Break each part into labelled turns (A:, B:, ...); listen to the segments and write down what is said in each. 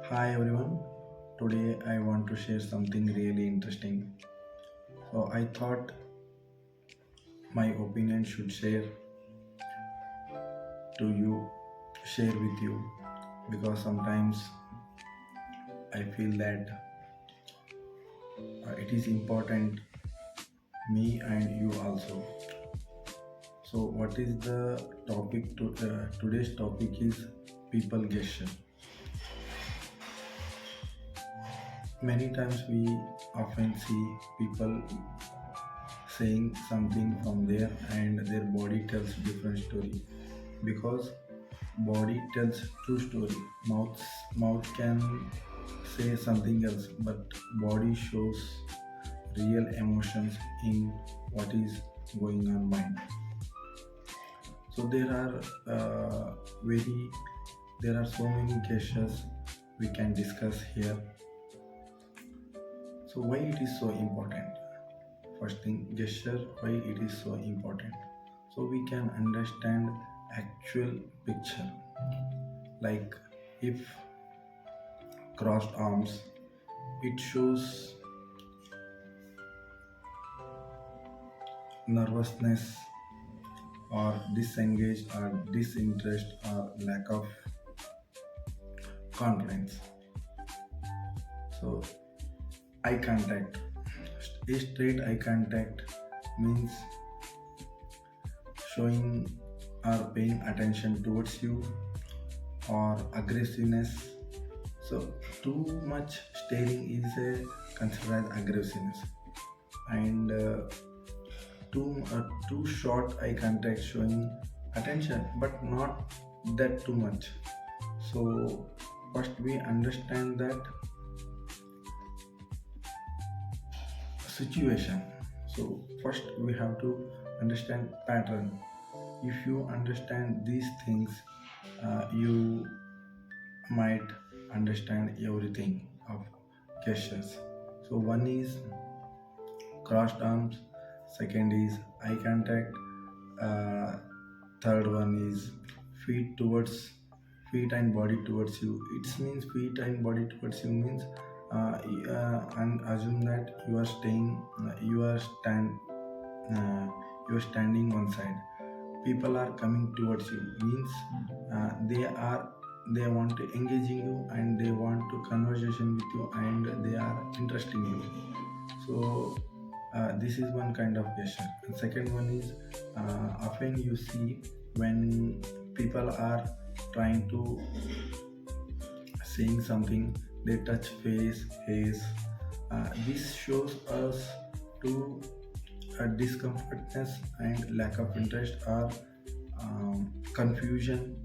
A: Hi everyone. Today I want to share something really interesting. So I thought my opinion should to you, share with you because sometimes I feel that it is important me and you also. So what is the topic today's topic is people gesture. Many times we often see people saying something from there and their body tells different story because body tells true story. Mouth can say something else, but body shows real emotions in what is going on mind. So very there are so many cases we can discuss here. So why it is so important? First thing, gesture, why it is so important? So we can understand actual picture, like if crossed arms, it shows nervousness or disengaged or disinterest or lack of confidence. So eye contact, a straight eye contact means showing or paying attention towards you, or aggressiveness. So too much staring is considered as aggressiveness, and too short eye contact showing attention but not that too much. So first we understand that situation. So first we have to understand pattern. If you understand these things, you might understand everything of gestures. So one is crossed arms, second is eye contact, uh, third one is feet towards feet and body towards you. It means feet and body towards you means and assume that uh, you are standing one side. People are coming towards you means they want to engaging you and they want to conversation with you and they are interesting you. So this is one kind of gesture. And second one is often you see when people are trying to saying something, they touch face, hairs. This shows us to discomfortness and lack of interest or confusion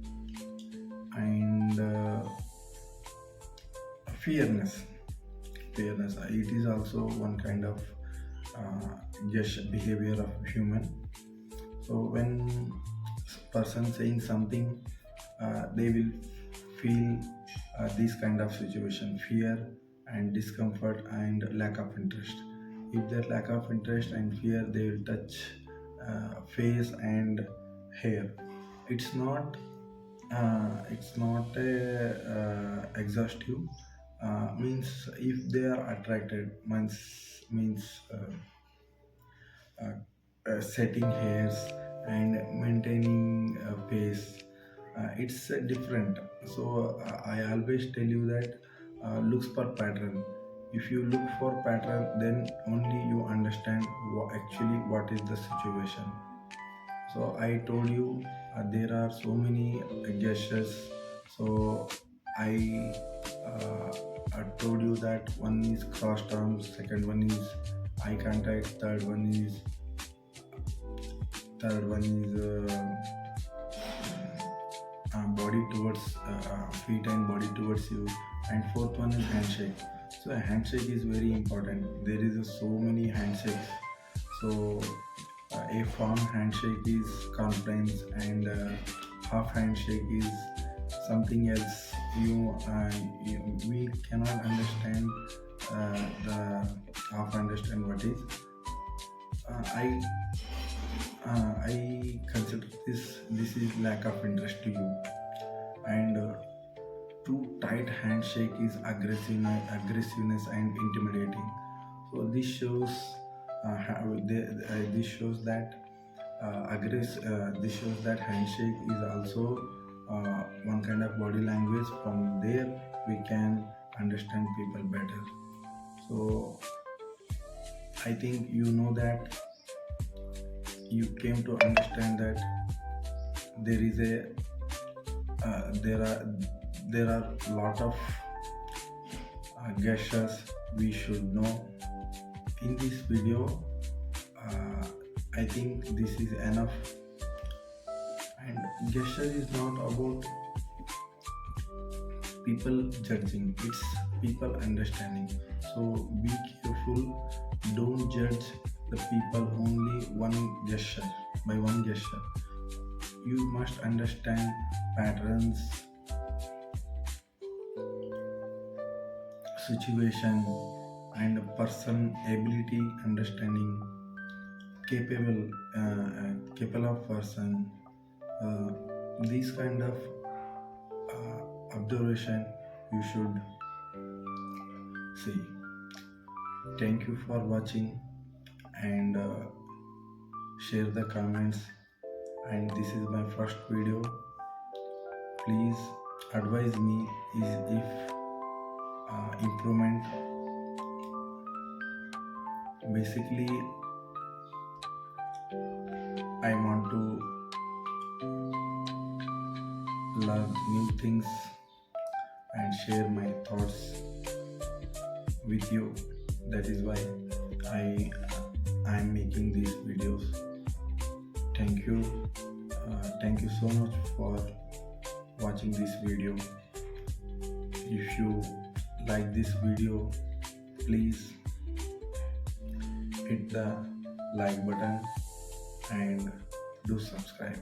A: and fearness. It is also one kind of uh, behavior of human. So when person saying something, they will feel this kind of situation, fear and discomfort and lack of interest. If there lack of interest and fear, they will touch face and hair. It's not a exhaustive. Means if they are attracted means setting hairs and maintaining pace, it's different. So I always tell you that looks for pattern. If you look for pattern, then only you understand actually what is the situation. So I told you there are so many gestures. So I I told you that one is crossed arms, second one is eye contact, third one is body towards feet and body towards you, and fourth one is handshake. So a handshake is very important. There is so many handshakes. So a firm handshake is confidence, and half handshake is something else. We cannot understand the half understand what is. Uh, I I consider this is lack of interest to you, and too tight handshake is aggressiveness and intimidating. So this shows this shows that this shows that handshake is also one kind of body language. From there we can understand people better. So I think you know that you came to understand that there is a there are lot of gestures we should know. In this video I think this is enough. And gesture is not about people judging, it's people understanding. So be careful, don't judge the people only by one gesture. You must understand patterns, situation, and person ability, understanding, capable of person. These kind of observation you should see. Thank you for watching, and share the comments. And this is my first video. Please advise me if improvement. Basically I want to learn new things and share my thoughts with you. That is why I am making these videos. Thank you. Thank you so much for watching this video. If you like this video, please hit the like button and do subscribe.